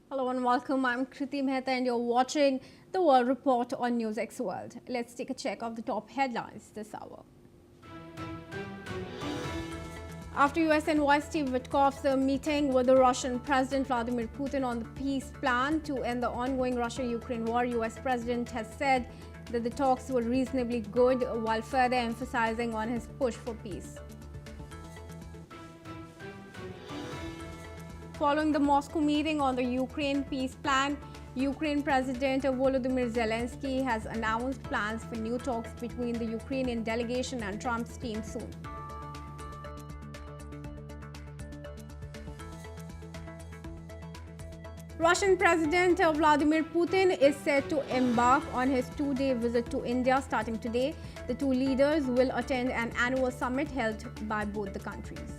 Hello and welcome. I'm Mtthew and you're watching the World Report on NewsX World. Let's take a check of the top headlines this hour. After US envoy Steve Witkoff's meeting with the Russian President Vladimir Putin on the peace plan to end the ongoing Russia-Ukraine war, US President has said that the talks were reasonably good while further emphasizing on his push for peace. Following the Moscow meeting on the Ukraine peace plan, Ukraine President Volodymyr Zelensky has announced plans for new talks between the Ukrainian delegation and Trump's team soon. Russian President Vladimir Putin is set to embark on his two-day visit to India starting today. The two leaders will attend an annual summit held by both the countries.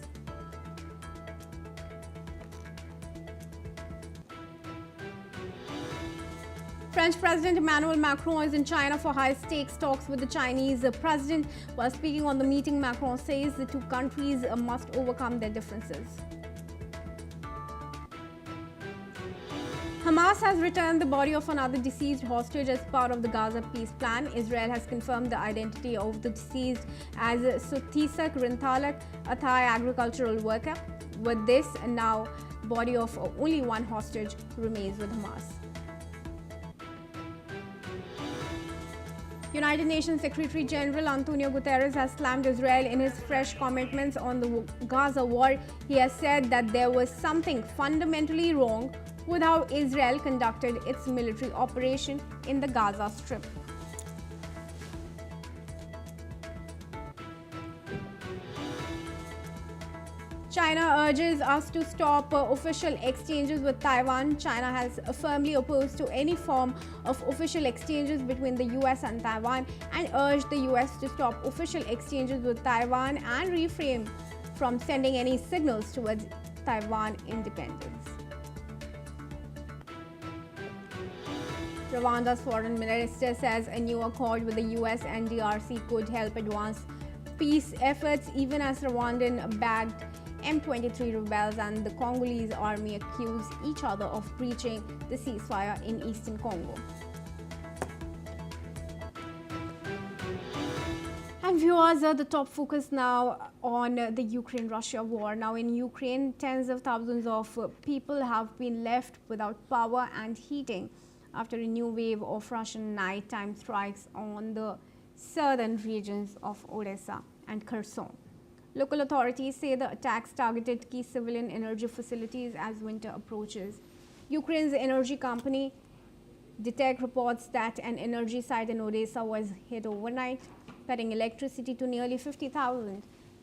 French President Emmanuel Macron is in China for high-stakes talks with the Chinese president. While speaking on the meeting, Macron says the two countries must overcome their differences. Hamas has returned the body of another deceased hostage as part of the Gaza peace plan. Israel has confirmed the identity of the deceased as Sotisak Rintalak, a Thai agricultural worker. With this, now body of only one hostage remains with Hamas. United Nations Secretary General Antonio Guterres has slammed Israel in his fresh commitments on the Gaza war. He has said that there was something fundamentally wrong with how Israel conducted its military operation in the Gaza Strip. China urges us to stop official exchanges with Taiwan. China has firmly opposed to any form of official exchanges between the US and Taiwan and urged the US to stop official exchanges with Taiwan and refrain from sending any signals towards Taiwan independence. Rwanda's foreign minister says a new accord with the US and DRC could help advance peace efforts even as Rwandan-backed M23 rebels and the Congolese army accuse each other of breaching the ceasefire in eastern Congo. And viewers, the top focus now on the Ukraine-Russia war. Now in Ukraine, tens of thousands of people have been left without power and heating after a new wave of Russian nighttime strikes on the southern regions of Odesa and Kherson. Local authorities say the attacks targeted key civilian energy facilities as winter approaches. Ukraine's energy company DTEK reports that an energy site in Odesa was hit overnight, cutting electricity to nearly 50,000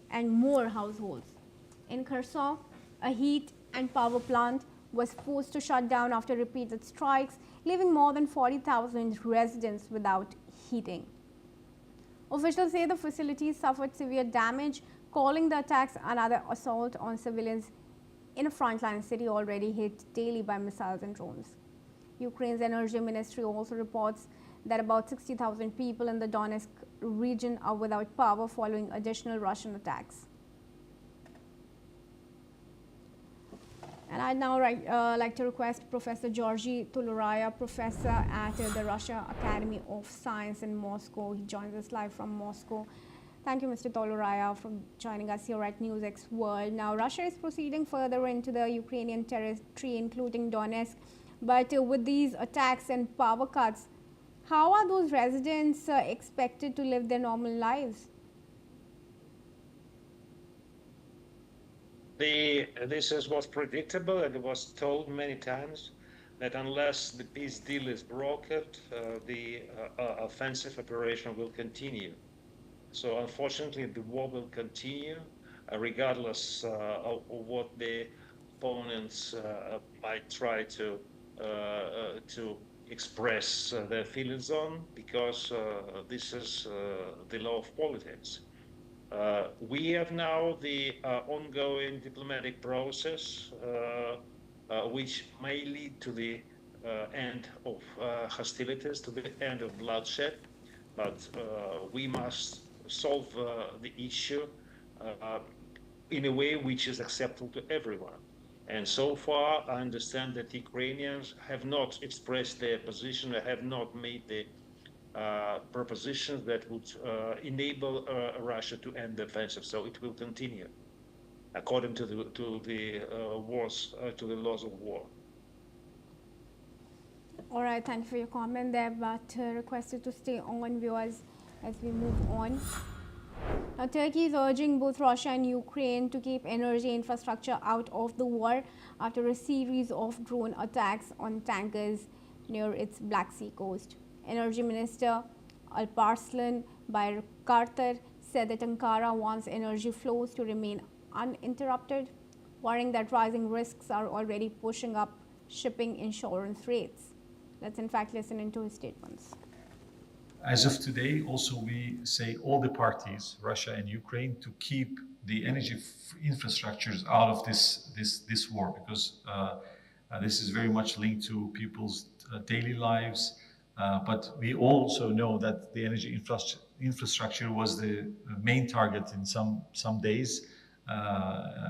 and more households. In Kherson, a heat and power plant was forced to shut down after repeated strikes, leaving more than 40,000 residents without heating. Officials say the facility suffered severe damage, calling the attacks another assault on civilians in a frontline city already hit daily by missiles and drones. Ukraine's energy ministry also reports that about 60,000 people in the Donetsk region are without power following additional Russian attacks. And I'd now like to request Professor Georgy Toloraya, professor at the Russia Academy of Science in Moscow. He joins us live from Moscow. Thank you, Mr. Toloraya, for joining us here at NewsX World. Now, Russia is proceeding further into the Ukrainian territory, including Donetsk. But with these attacks and power cuts, how are those residents expected to live their normal lives? This was predictable, and it was told many times that unless the peace deal is brokered, the offensive operation will continue. So unfortunately, the war will continue, regardless of what the opponents might try to express their feelings on, because this is the law of politics. We have now the ongoing diplomatic process, which may lead to the end of hostilities, to the end of bloodshed, but we must solve the issue in a way which is acceptable to everyone. And so far, I understand that Ukrainians have not expressed their position, have not made the propositions that would enable Russia to end the offensive. So it will continue according to the laws of war. All right, thank you for your comment there, but requested to stay on, viewers, as we move on. Now, Turkey is urging both Russia and Ukraine to keep energy infrastructure out of the war after a series of drone attacks on tankers near its Black Sea coast. Energy Minister Alparslan Bayraktar said that Ankara wants energy flows to remain uninterrupted, worrying that rising risks are already pushing up shipping insurance rates. Let's in fact listen into his statements. As of today, also we say all the parties, Russia and Ukraine, to keep the energy infrastructures out of this war, because this is very much linked to people's daily lives. But we also know that the energy infrastructure was the main target in some days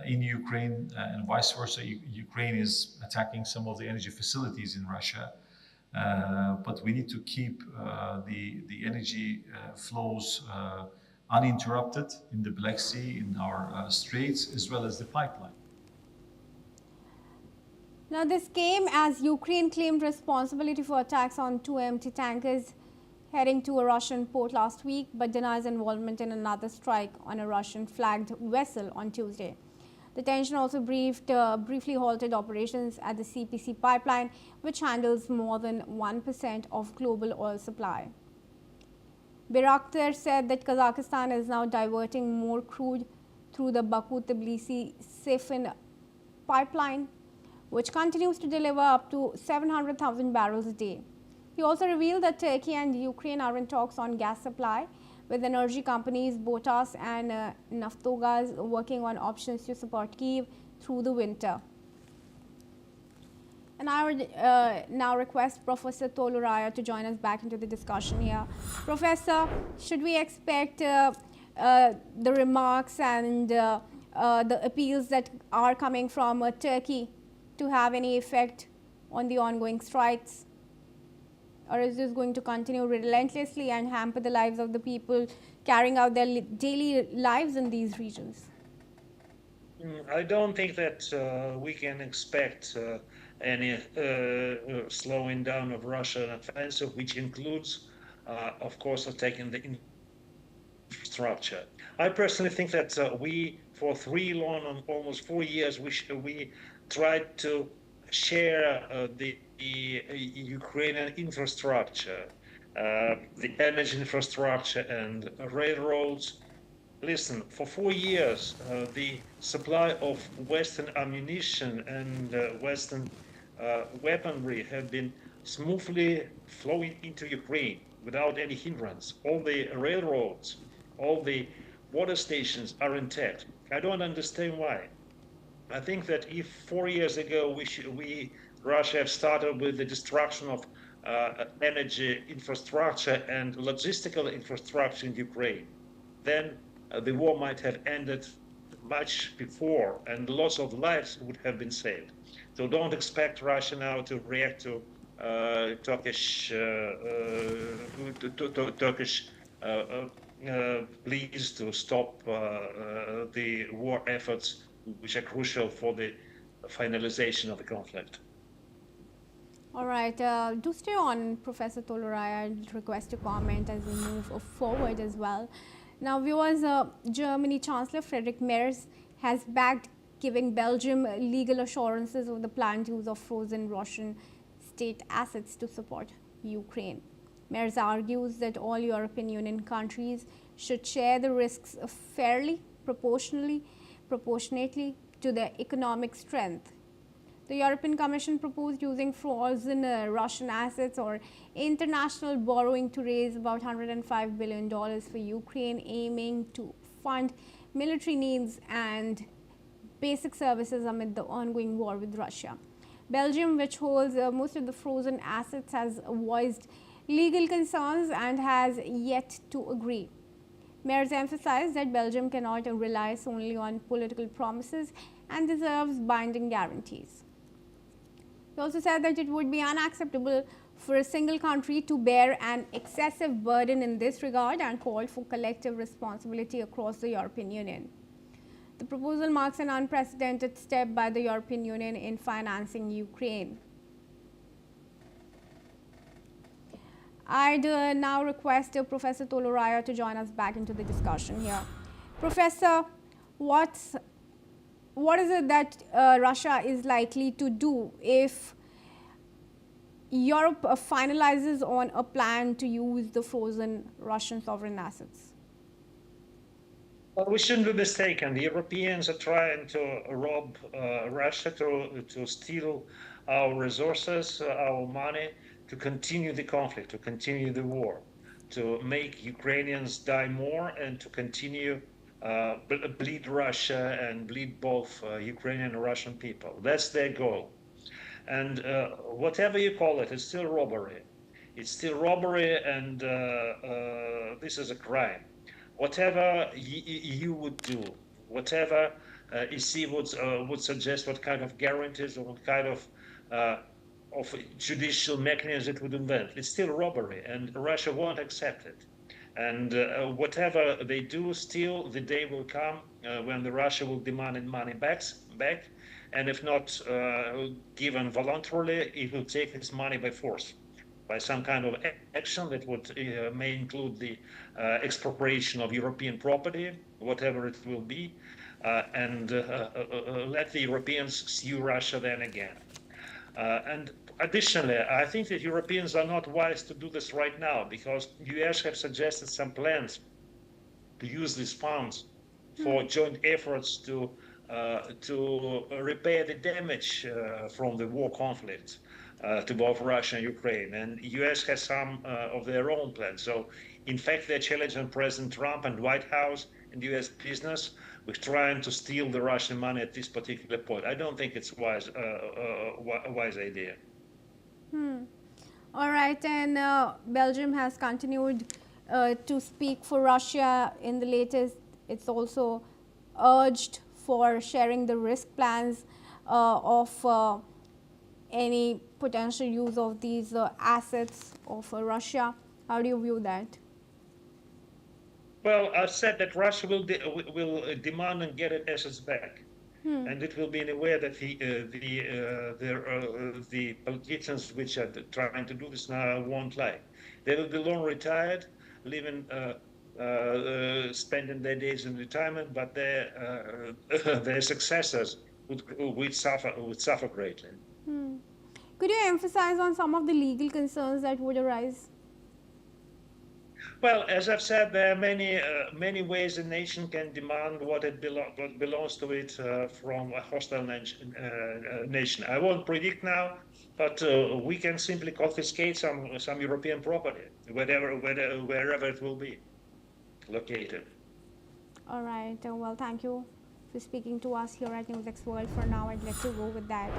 in Ukraine, and vice versa. Ukraine is attacking some of the energy facilities in Russia. But we need to keep the energy flows uninterrupted in the Black Sea, in our straits, as well as the pipeline. Now, this came as Ukraine claimed responsibility for attacks on two empty tankers heading to a Russian port last week, but denies involvement in another strike on a Russian-flagged vessel on Tuesday. The tension also briefly halted operations at the CPC pipeline, which handles more than 1% of global oil supply. Bayraktar said that Kazakhstan is now diverting more crude through the Baku-Tbilisi-Seyfin pipeline, which continues to deliver up to 700,000 barrels a day. He also revealed that Turkey and Ukraine are in talks on gas supply, with energy companies Botas and Naftogaz working on options to support Kyiv through the winter. And I would now request Professor Toluraya to join us back into the discussion here. Professor, should we expect the remarks and the appeals that are coming from Turkey to have any effect on the ongoing strikes? Or is this going to continue relentlessly and hamper the lives of the people carrying out their daily lives in these regions? I don't think that we can expect any slowing down of Russian offensive, which includes, of course, attacking the infrastructure. I personally think that we, for almost 4 years, we tried to share the Ukrainian infrastructure, the energy infrastructure and railroads. Listen, for 4 years, the supply of Western ammunition and Western weaponry have been smoothly flowing into Ukraine without any hindrance. All the railroads, all the water stations are intact. I don't understand why. I think that if 4 years ago Russia have started with the destruction of energy infrastructure and logistical infrastructure in Ukraine, then the war might have ended much before and lots of lives would have been saved. So don't expect Russia now to react to Turkish pleas to stop the war efforts, which are crucial for the finalization of the conflict. All right, do stay on, Professor Toluraya. I'd request a comment as we move forward as well. Now, viewers, Germany Chancellor Friedrich Merz has backed giving Belgium legal assurances of the planned use of frozen Russian state assets to support Ukraine. Merz argues that all European Union countries should share the risks fairly, proportionately to their economic strength. The European Commission proposed using frozen Russian assets or international borrowing to raise about $105 billion for Ukraine, aiming to fund military needs and basic services amid the ongoing war with Russia. Belgium, which holds most of the frozen assets, has voiced legal concerns and has yet to agree. Mayors emphasized that Belgium cannot rely solely on political promises and deserves binding guarantees. He also said that it would be unacceptable for a single country to bear an excessive burden in this regard and called for collective responsibility across the European Union. The proposal marks an unprecedented step by the European Union in financing Ukraine. I'd now request Professor Toloraya to join us back into the discussion here. Professor, what is it that Russia is likely to do if Europe finalizes on a plan to use the frozen Russian sovereign assets? Well, we shouldn't be mistaken. The Europeans are trying to rob Russia, to steal our resources, our money, to continue the conflict, to continue the war, to make Ukrainians die more, and to continue bleed Russia and bleed both Ukrainian and Russian people. That's their goal. And whatever you call it, it's still robbery. It's still robbery, and this is a crime. Whatever you would do, whatever EC would suggest, what kind of guarantees or what kind of judicial mechanism it would invent, it's still robbery, and Russia won't accept it. And whatever they do, still the day will come when the Russia will demand money back, and if not given voluntarily, it will take its money by force, by some kind of action that would may include the expropriation of European property, whatever it will be, and let the Europeans sue Russia then again. And additionally, I think that Europeans are not wise to do this right now, because US have suggested some plans to use these funds for joint efforts to repair the damage from the war conflict to both Russia and Ukraine. And US has some of their own plans. So in fact, they're challenging President Trump and White House and US business with trying to steal the Russian money at this particular point. I don't think it's a wise idea. All right, and Belgium has continued to speak for Russia. In the latest, it's also urged for sharing the risk plans of any potential use of these assets of Russia. How do you view that? Well, I've said that Russia will demand and get its assets back, and it will be in a way that the politicians which are trying to do this now won't like. They will be long retired, living, spending their days in retirement, but their successors would suffer greatly. Could you emphasize on some of the legal concerns that would arise? Well, as I've said, there are many ways a nation can demand what belongs to it from a hostile nation. I won't predict now, but we can simply confiscate some European property, wherever it will be located. All right. Well, thank you for speaking to us here at NewsX World. For now, I'd like to go with that.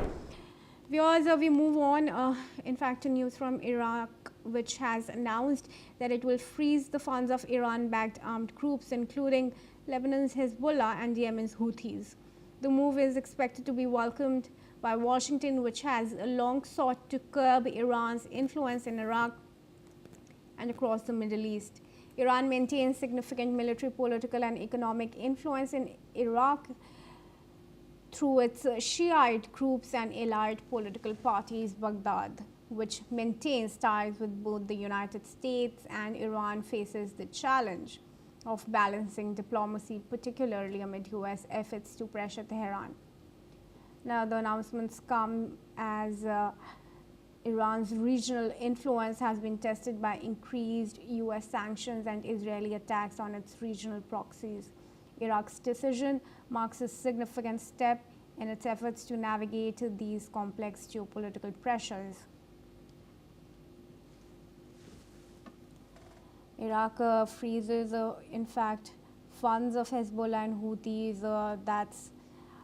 Viewers, we move on, in fact, to news from Iraq, which has announced that it will freeze the funds of Iran-backed armed groups, including Lebanon's Hezbollah and Yemen's Houthis. The move is expected to be welcomed by Washington, which has long sought to curb Iran's influence in Iraq and across the Middle East. Iran maintains significant military, political, and economic influence in Iraq through its Shiite groups and allied political parties. Baghdad, which maintains ties with both the United States and Iran, faces the challenge of balancing diplomacy, particularly amid US efforts to pressure Tehran. Now, the announcements come as Iran's regional influence has been tested by increased US sanctions and Israeli attacks on its regional proxies. Iraq's decision marks a significant step in its efforts to navigate these complex geopolitical pressures. Iraq freezes, in fact, funds of Hezbollah and Houthis. That's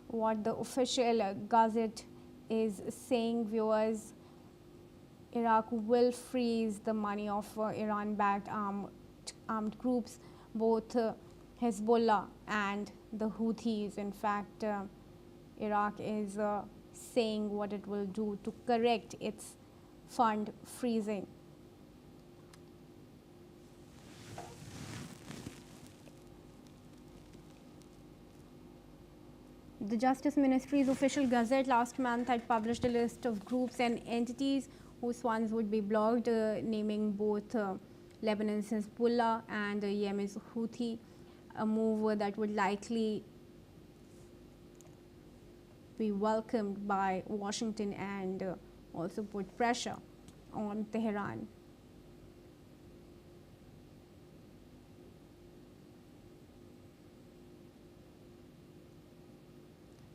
what the official gazette is saying, viewers. Iraq will freeze the money of Iran-backed armed groups, both Hezbollah and the Houthis. In fact, Iraq is saying what it will do to correct its fund freezing. The Justice Ministry's official gazette last month had published a list of groups and entities whose funds would be blocked, naming both Lebanon's Hezbollah and Yemen's Houthi, a move that would likely be welcomed by Washington and also put pressure on Tehran.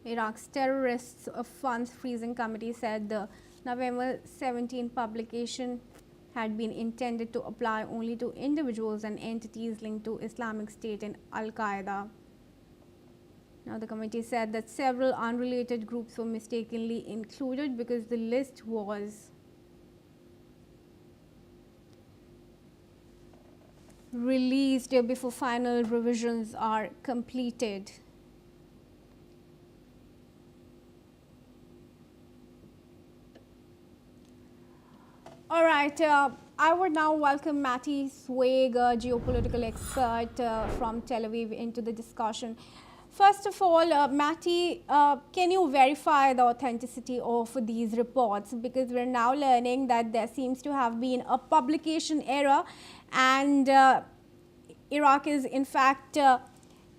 Iraq's Terrorists Funds Freezing Committee said the November 17 publication had been intended to apply only to individuals and entities linked to Islamic State and Al-Qaeda. Now, the committee said that several unrelated groups were mistakenly included because the list was released before final revisions are completed. All right, I would now welcome Mtthew, a geopolitical expert from Tel Aviv, into the discussion. First of all, Mtthew, can you verify the authenticity of these reports? Because we're now learning that there seems to have been a publication error, and Iraq is in fact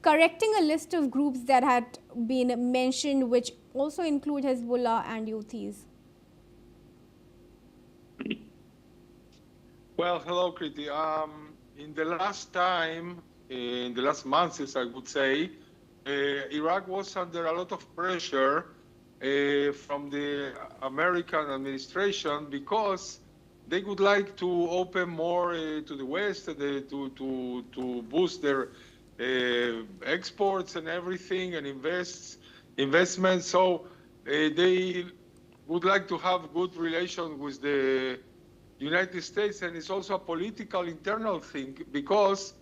correcting a list of groups that had been mentioned, which also include Hezbollah and Houthis. Well, hello, Kriti. In the last months, I would say, Iraq was under a lot of pressure from the American administration because they would like to open more to the West, to boost their exports and everything and investments. So they would like to have good relations with the United States, and it's also a political internal thing because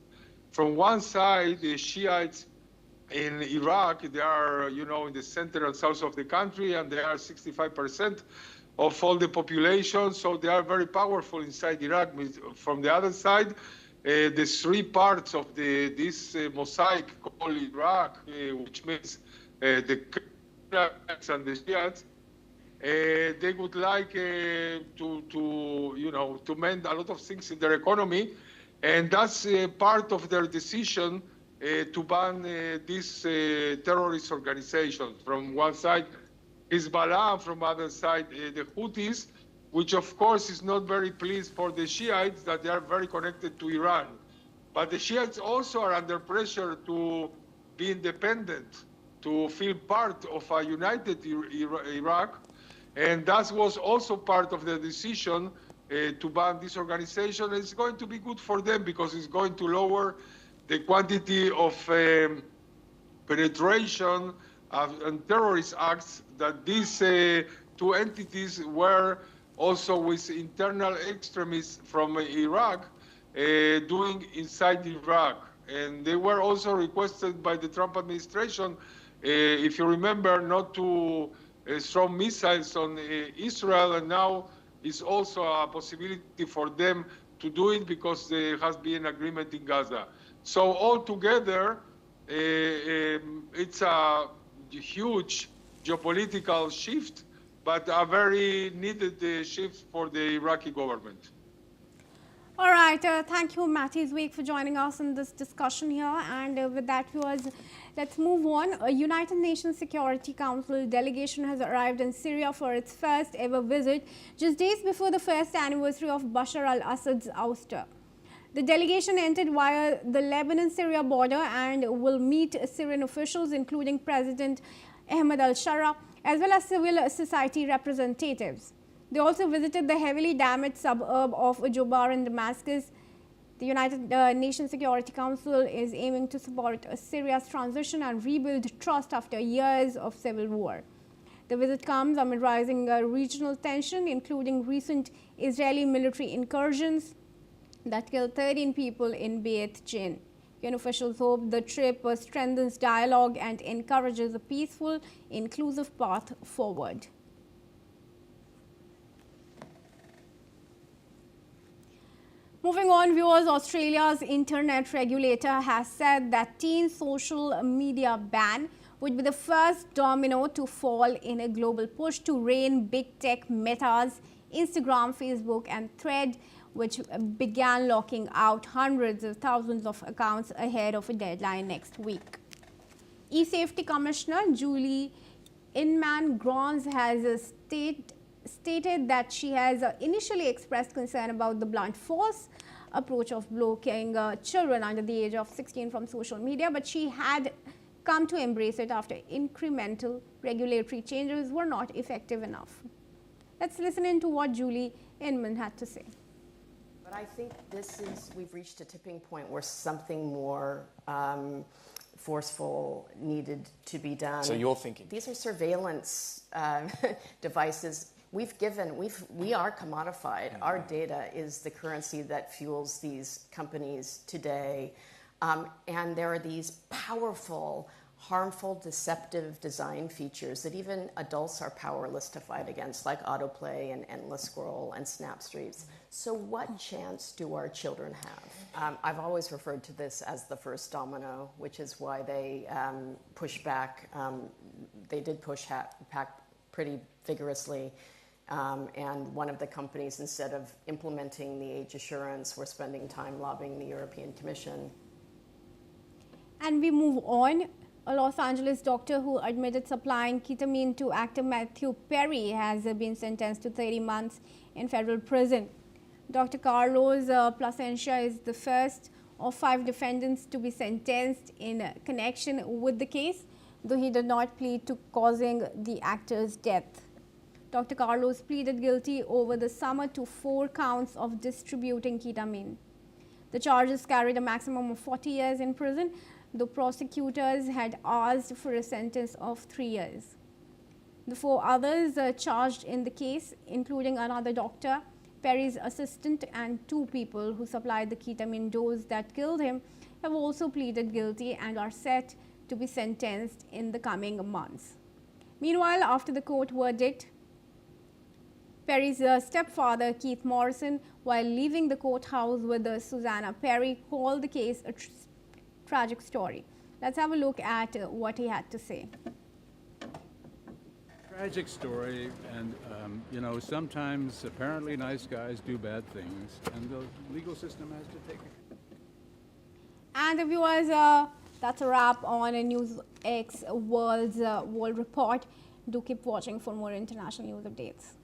from one side, the Shiites in Iraq, they are, in the center and south of the country, and they are 65% of all the population, so they are very powerful inside Iraq. From the other side, the three parts of this mosaic called Iraq, which means the Kurds and the Shiites, they would like to mend a lot of things in their economy, and that's part of their decision to ban these terrorist organizations. From one side, Hezbollah, from the other side, the Houthis, which of course is not very pleased for the Shiites that they are very connected to Iran. But the Shiites also are under pressure to be independent, to feel part of a united Iraq. And that was also part of the decision to ban this organization. It's going to be good for them because it's going to lower the quantity of penetration and terrorist acts that these two entities were also with internal extremists from Iraq doing inside Iraq. And they were also requested by the Trump administration, if you remember, not to throw missiles on Israel, and now it's also a possibility for them to do it because there has been agreement in Gaza. So altogether, it's a huge geopolitical shift, but a very needed shift for the Iraqi government. All right, thank you, Mtthew, for joining us in this discussion here. And with that, viewers, let's move on. A United Nations Security Council delegation has arrived in Syria for its first ever visit, just days before the first anniversary of Bashar al-Assad's ouster. The delegation entered via the Lebanon-Syria border and will meet Syrian officials, including President Ahmed al-Shara, as well as civil society representatives. They also visited the heavily damaged suburb of Jobar in Damascus. The United Nations Security Council is aiming to support Syria's transition and rebuild trust after years of civil war. The visit comes amid rising regional tension, including recent Israeli military incursions that killed 13 people in Beit Jin. UN officials hope the trip strengthens dialogue and encourages a peaceful, inclusive path forward. Moving on, viewers, Australia's internet regulator has said that teen social media ban would be the first domino to fall in a global push to rein big tech Meta's Instagram, Facebook and Thread, which began locking out hundreds of thousands of accounts ahead of a deadline next week. E-Safety Commissioner Julie Inman-Grons has stated that she has initially expressed concern about the blunt force approach of blocking children under the age of 16 from social media, but she had come to embrace it after incremental regulatory changes were not effective enough. Let's listen into what Julie Inman had to say. But I think we've reached a tipping point where something more forceful needed to be done. So you're thinking? These are surveillance devices. We are commodified. Our data is the currency that fuels these companies today. And there are these powerful, harmful, deceptive design features that even adults are powerless to fight against, like autoplay and endless scroll and snap streaks. So what chance do our children have? I've always referred to this as the first domino, which is why they push back. They did push back pretty vigorously. And one of the companies, instead of implementing the age assurance, were spending time lobbying the European Commission. And we move on. A Los Angeles doctor who admitted supplying ketamine to actor Mtthew Perry has been sentenced to 30 months in federal prison. Dr. Carlos Plasencia is the first of 5 defendants to be sentenced in connection with the case, though he did not plead to causing the actor's death. Dr. Carlos pleaded guilty over the summer to 4 counts of distributing ketamine. The charges carried a maximum of 40 years in prison, though prosecutors had asked for a sentence of 3 years. The 4 others charged in the case, including another doctor, Perry's assistant, and 2 people who supplied the ketamine dose that killed him, have also pleaded guilty and are set to be sentenced in the coming months. Meanwhile, after the court verdict, Perry's stepfather, Keith Morrison, while leaving the courthouse with Susanna Perry, called the case a tragic story. Let's have a look at what he had to say. Tragic story, and sometimes apparently nice guys do bad things, and the legal system has to take it. And viewers, that's a wrap on a NewsX World Report. Do keep watching for more international news updates.